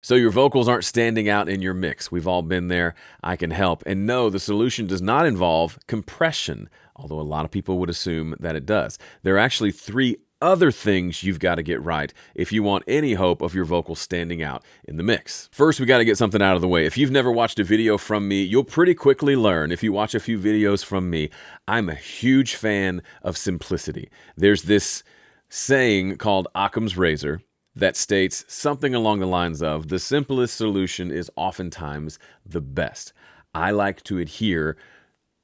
So your vocals aren't standing out in your mix. We've all been there. I can help. And no, the solution does not involve compression, although a lot of people would assume that it does. There are actually three other things you've got to get right if you want any hope of your vocals standing out in the mix. First, we got to get something out of the way. If you've never watched a video from me, you'll pretty quickly learn. If you watch a few videos from me, I'm a huge fan of simplicity. There's this saying called Occam's razor that states something along the lines of, the simplest solution is oftentimes the best. I like to adhere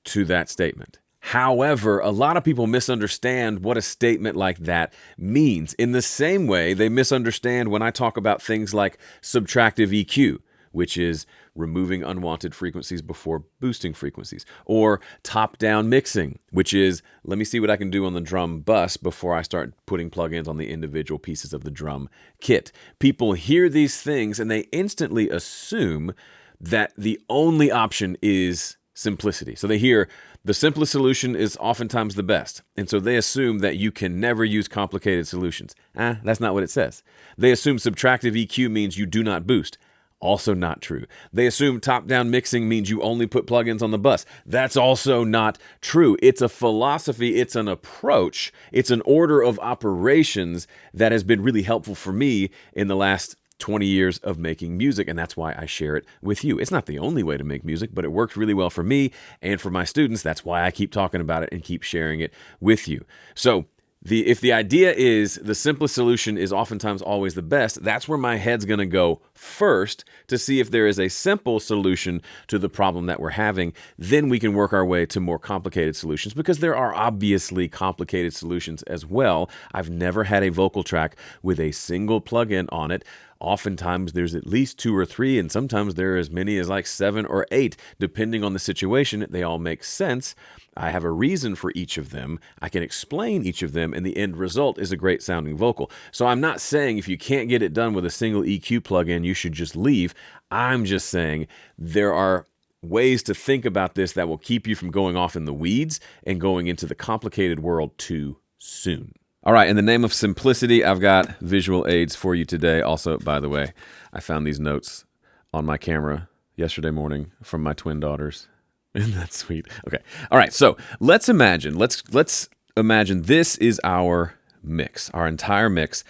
to that statement. However, a lot of people misunderstand what a statement like that means. In the same way, they misunderstand when I talk about things like subtractive EQ, which is removing unwanted frequencies before boosting frequencies, or top-down mixing, which is, let me see what I can do on the drum bus before I start putting plugins on the individual pieces of the drum kit. People hear these things and they instantly assume that the only option is simplicity. So they hear the simplest solution is oftentimes the best. And so they assume that you can never use complicated solutions. That's not what it says. They assume subtractive EQ means you do not boost. Also not true. They assume top-down mixing means you only put plugins on the bus. That's also not true. It's a philosophy, it's an approach, it's an order of operations that has been really helpful for me in the last 20 years of making music, and that's why I share it with you. It's not the only way to make music, but it worked really well for me and for my students. That's why I keep talking about it and keep sharing it with you. So if the idea is the simplest solution is oftentimes always the best, that's where my head's going to go first to see if there is a simple solution to the problem that we're having. Then we can work our way to more complicated solutions, because there are obviously complicated solutions as well. I've never had a vocal track with a single plugin on it. Oftentimes there's at least 2 or 3, and sometimes there are as many as like 7 or 8, depending on the situation. They all make sense. I have a reason for each of them. I can explain each of them, and the end result is a great sounding vocal. So I'm not saying if you can't get it done with a single EQ plugin, you should just leave. I'm just saying there are ways to think about this that will keep you from going off in the weeds and going into the complicated world too soon. All right, in the name of simplicity, I've got visual aids for you today. Also, by the way, I found these notes on my camera yesterday morning from my twin daughters. Isn't that sweet? Okay. All right, so let's imagine this is our mix, our entire mix.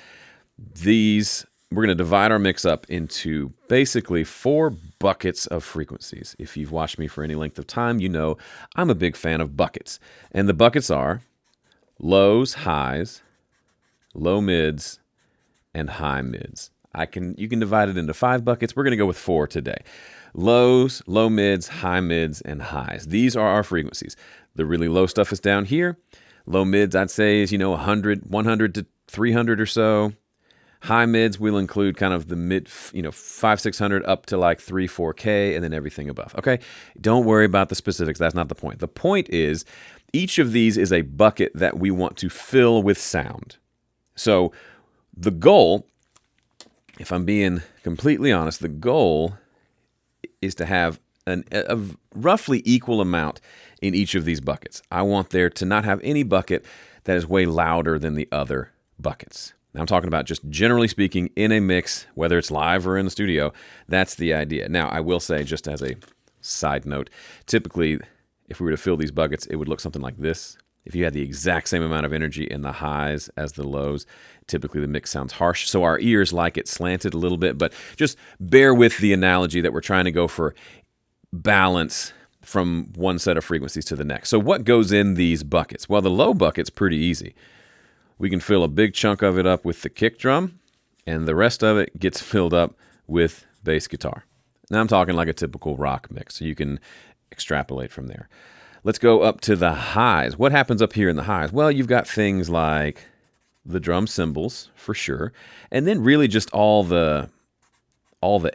We're going to divide our mix up into basically 4 buckets of frequencies. If you've watched me for any length of time, you know I'm a big fan of buckets. And the buckets are lows, highs, low mids, and high mids. You can divide it into 5 buckets. We're going to go with 4 today. Lows, low mids, high mids, and highs. These are our frequencies. The really low stuff is down here. Low mids, I'd say, is 100 to 300 or so. High mids will include kind of the mid, 500, 600 up to like 3, 4K, and then everything above. Okay? Don't worry about the specifics. That's not the point. The point is each of these is a bucket that we want to fill with sound. So the goal, if I'm being completely honest, the goal is to have a roughly equal amount in each of these buckets. I want there to not have any bucket that is way louder than the other buckets. Now I'm talking about just generally speaking in a mix, whether it's live or in the studio. That's the idea. Now I will say, just as a side note, typically if we were to fill these buckets, it would look something like this. If you had the exact same amount of energy in the highs as the lows, typically the mix sounds harsh. So our ears like it slanted a little bit, but just bear with the analogy that we're trying to go for balance from one set of frequencies to the next. So what goes in these buckets? Well, the low bucket's pretty easy. We can fill a big chunk of it up with the kick drum, and the rest of it gets filled up with bass guitar. Now I'm talking like a typical rock mix, so you can extrapolate from there. Let's go up to the highs. What happens up here in the highs? Well, you've got things like the drum cymbals, for sure, and then really just all the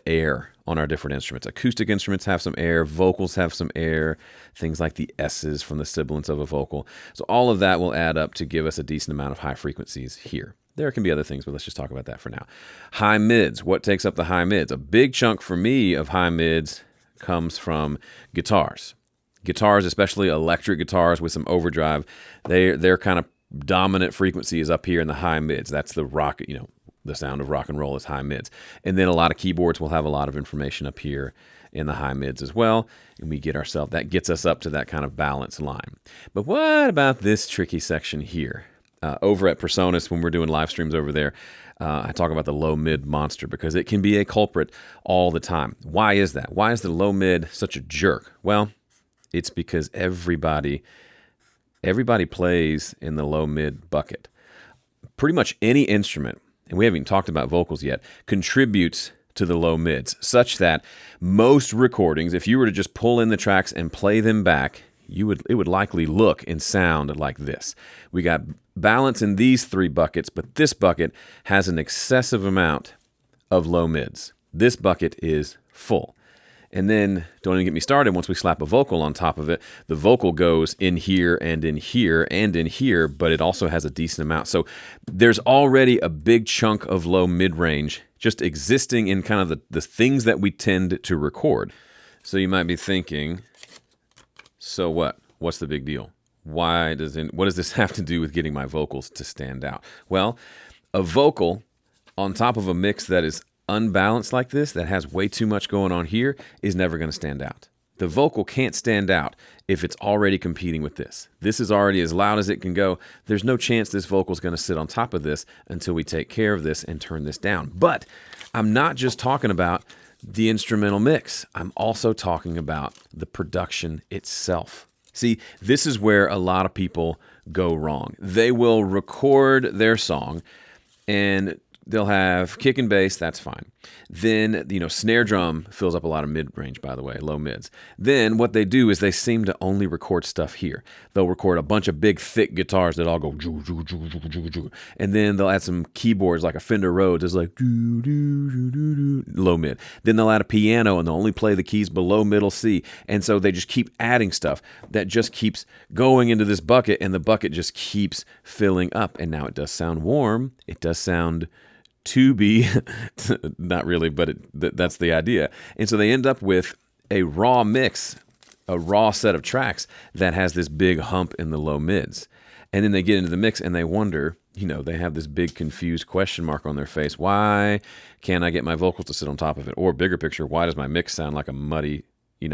air on our different instruments. Acoustic instruments have some air, vocals have some air, things like the S's from the sibilants of a vocal. So all of that will add up to give us a decent amount of high frequencies here. There can be other things, but let's just talk about that for now. High mids. What takes up the high mids? A big chunk for me of high mids comes from guitars. Guitars, especially electric guitars with some overdrive, their kind of dominant frequency is up here in the high mids. That's the the sound of rock and roll is high mids. And then a lot of keyboards will have a lot of information up here in the high mids as well. And we get ourselves, that gets us up to that kind of balance line. But what about this tricky section here? Over at Personas, when we're doing live streams over there, I talk about the low mid monster because it can be a culprit all the time. Why is that? Why is the low mid such a jerk? Well, it's because everybody plays in the low mid bucket. Pretty much any instrument, and we haven't even talked about vocals yet, contributes to the low mids, such that most recordings, if you were to just pull in the tracks and play them back, it would likely look and sound like this. We got balance in these three buckets, but this bucket has an excessive amount of low mids. This bucket is full. And then, don't even get me started, once we slap a vocal on top of it, the vocal goes in here and in here and in here, but it also has a decent amount. So there's already a big chunk of low mid-range just existing in kind of the things that we tend to record. So you might be thinking, so what? What's the big deal? What does this have to do with getting my vocals to stand out? Well, a vocal on top of a mix that is unbalanced like this, that has way too much going on here, is never going to stand out. The vocal can't stand out if it's already competing with this. This is already as loud as it can go. There's no chance this vocal is going to sit on top of this until we take care of this and turn this down. But I'm not just talking about the instrumental mix. I'm also talking about the production itself. See, this is where a lot of people go wrong. They will record their song and they'll have kick and bass, that's fine. Then, snare drum fills up a lot of mid-range, by the way, low mids. Then what they do is they seem to only record stuff here. They'll record a bunch of big, thick guitars that all go joo, joo, joo, joo, joo, joo. And then they'll add some keyboards like a Fender Rhodes. It's like doo, doo, doo, doo, doo, low mid. Then they'll add a piano and they'll only play the keys below middle C. And so they just keep adding stuff that just keeps going into this bucket, and the bucket just keeps filling up. And now it does sound warm. It does sound to be, not really, but that's the idea. And so they end up with a raw mix, a raw set of tracks that has this big hump in the low mids. And then they get into the mix and they wonder, they have this big confused question mark on their face. Why can't I get my vocals to sit on top of it? Or bigger picture, why does my mix sound like a muddy,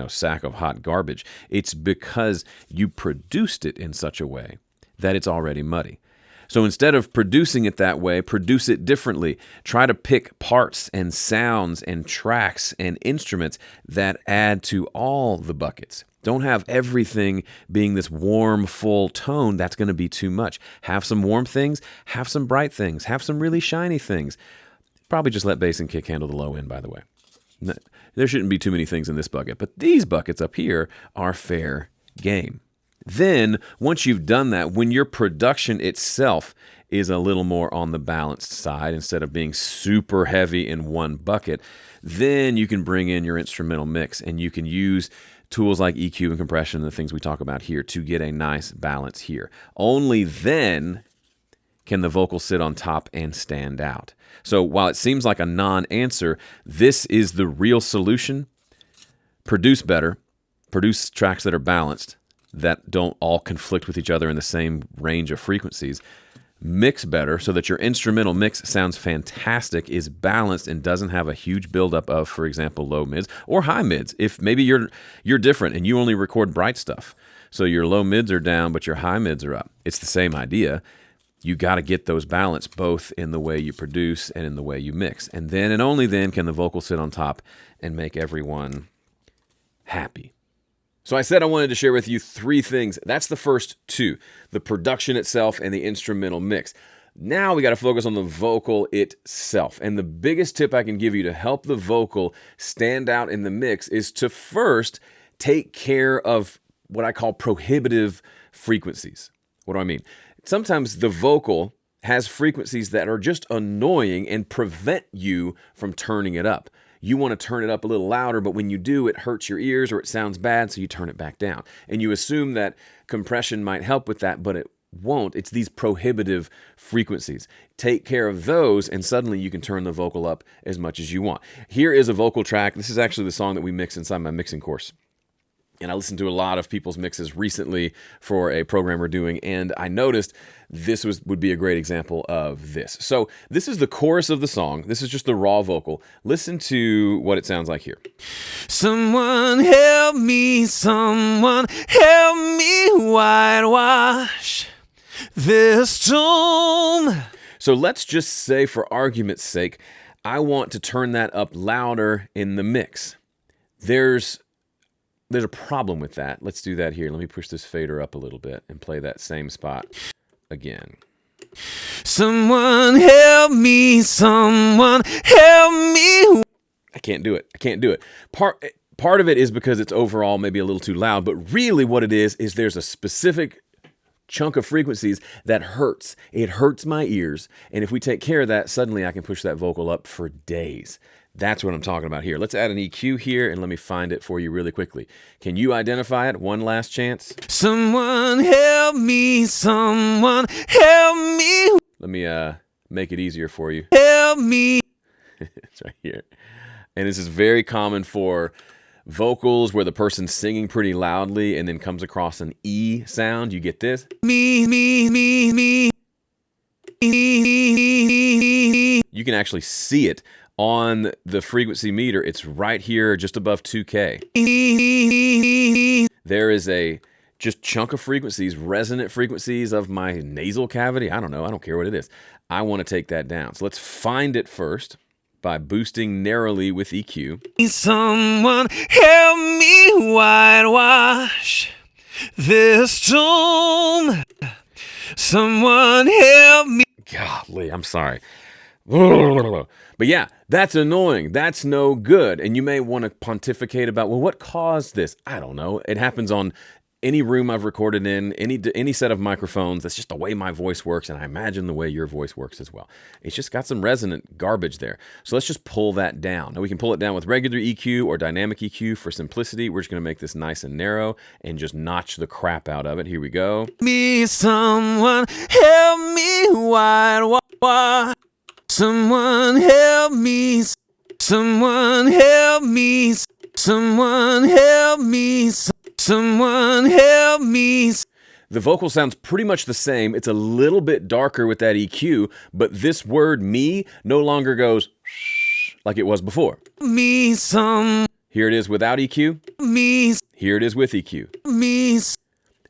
sack of hot garbage? It's because you produced it in such a way that it's already muddy. So instead of producing it that way, produce it differently. Try to pick parts and sounds and tracks and instruments that add to all the buckets. Don't have everything being this warm, full tone. That's going to be too much. Have some warm things, have some bright things, have some really shiny things. Probably just let bass and kick handle the low end, by the way. There shouldn't be too many things in this bucket, but these buckets up here are fair game. Then, once you've done that, when your production itself is a little more on the balanced side, instead of being super heavy in one bucket, then you can bring in your instrumental mix and you can use tools like EQ and compression and the things we talk about here to get a nice balance here. Only then can the vocal sit on top and stand out. So while it seems like a non-answer, this is the real solution. Produce better, produce tracks that are balanced, that don't all conflict with each other in the same range of frequencies. Mix better so that your instrumental mix sounds fantastic, is balanced, and doesn't have a huge buildup of, for example, low mids or high mids. If maybe you're different and you only record bright stuff, so your low mids are down but your high mids are up. It's the same idea. You got to get those balanced both in the way you produce and in the way you mix. And then and only then can the vocal sit on top and make everyone happy. So I said I wanted to share with you three things. That's the first two, the production itself and the instrumental mix. Now we got to focus on the vocal itself. And the biggest tip I can give you to help the vocal stand out in the mix is to first take care of what I call prohibitive frequencies. What do I mean? Sometimes the vocal has frequencies that are just annoying and prevent you from turning it up. You want to turn it up a little louder, but when you do, it hurts your ears or it sounds bad, so you turn it back down. And you assume that compression might help with that, but it won't. It's these prohibitive frequencies. Take care of those, and suddenly you can turn the vocal up as much as you want. Here is a vocal track. This is actually the song that we mix inside my mixing course. And I listened to a lot of people's mixes recently for a program we're doing, and I noticed this would be a great example of this. So this is the chorus of the song. This is just the raw vocal. Listen to what it sounds like here. Someone help me whitewash this tomb. So let's just say, for argument's sake, I want to turn that up louder in the mix. There's a problem with that. Let's do that here. Let me push this fader up a little bit and play that same spot again. Someone help me. I can't do it. Part of it is because it's overall maybe a little too loud, but really what it is there's a specific chunk of frequencies that hurts. It hurts my ears. And if we take care of that, suddenly I can push that vocal up for days. That's what I'm talking about here. Let's add an EQ here, and let me find it for you really quickly. Can you identify it? One last chance. Someone help me. Let me make it easier for you. Help me. It's right here. And this is very common for vocals where the person's singing pretty loudly and then comes across an E sound. You get this? Me. You can actually see it on the frequency meter. It's right here just above 2K. There is a just chunk of frequencies, resonant frequencies of my nasal cavity. I don't know. I don't care what it is. I want to take that down. So let's find it first by boosting narrowly with EQ. Someone help me whitewash this tomb. Someone help me. Golly, I'm sorry. But yeah, that's annoying. That's no good. And you may want to pontificate about, well, what caused this? I don't know. It happens on any room I've recorded in, any set of microphones. That's just the way my voice works, and I imagine the way your voice works as well. It's just got some resonant garbage there. So let's just pull that down. Now we can pull it down with regular EQ or dynamic EQ for simplicity. We're just going to make this nice and narrow and just notch the crap out of it. Here we go. Me, someone help me whitewash. Someone help me. Someone help me. Someone help me. Someone help me. The vocal sounds pretty much the same. It's a little bit darker with that EQ, but this word me no longer goes like it was before. Me, Here it is without EQ. me, Here it is with EQ. me.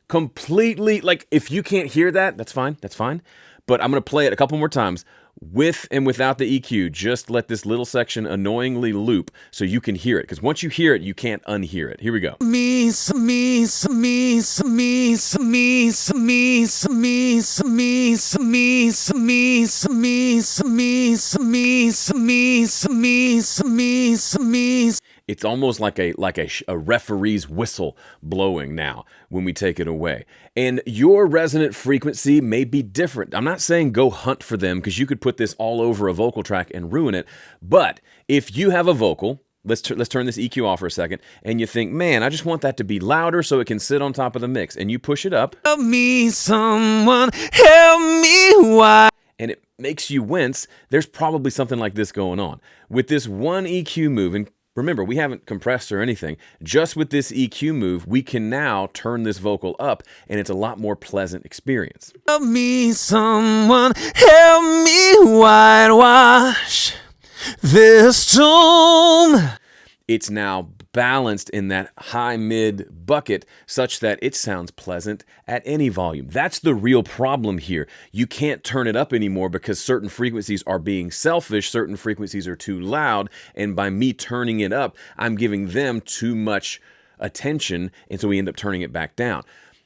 Completely, like, if you can't hear that, that's fine. That's fine. But I'm going to play it a couple more times with and without the EQ. Just let this little section annoyingly loop so you can hear it. Because once you hear it, you can't unhear it. Here we go. Me, me, me, me, me, me, me, me. It's almost like a referee's whistle blowing now when we take it away. And your resonant frequency may be different. I'm not saying go hunt for them, because you could put this all over a vocal track and ruin it. But if you have a vocal, let's turn this EQ off for a second, and you think, man, I just want that to be louder so it can sit on top of the mix, and you push it up. Help me, someone help me. Why? And it makes you wince. There's probably something like this going on. With this one EQ move, and remember, we haven't compressed or anything. Just with this EQ move, we can now turn this vocal up, and it's a lot more pleasant experience. Help me, someone help me whitewash this tomb. It's now balanced in that high-mid bucket such that it sounds pleasant at any volume. That's the real problem here. You can't turn it up anymore because certain frequencies are being selfish, certain frequencies are too loud, and by me turning it up, I'm giving them too much attention, and so we end up turning it back down.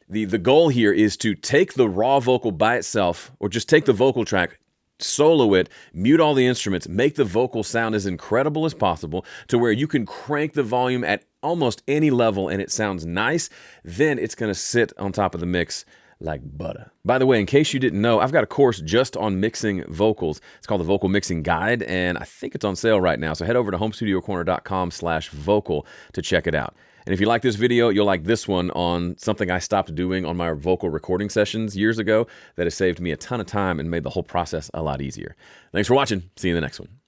The goal here is to take the raw vocal by itself, or just take the vocal track, solo it, mute all the instruments, make the vocal sound as incredible as possible to where you can crank the volume at almost any level and it sounds nice. Then it's going to sit on top of the mix like butter. By the way, in case you didn't know, I've got a course just on mixing vocals. It's called the Vocal Mixing Guide, and I think it's on sale right now. So head over to homestudiocorner.com/vocal to check it out. And if you like this video, you'll like this one on something I stopped doing on my vocal recording sessions years ago that has saved me a ton of time and made the whole process a lot easier. Thanks for watching. See you in the next one.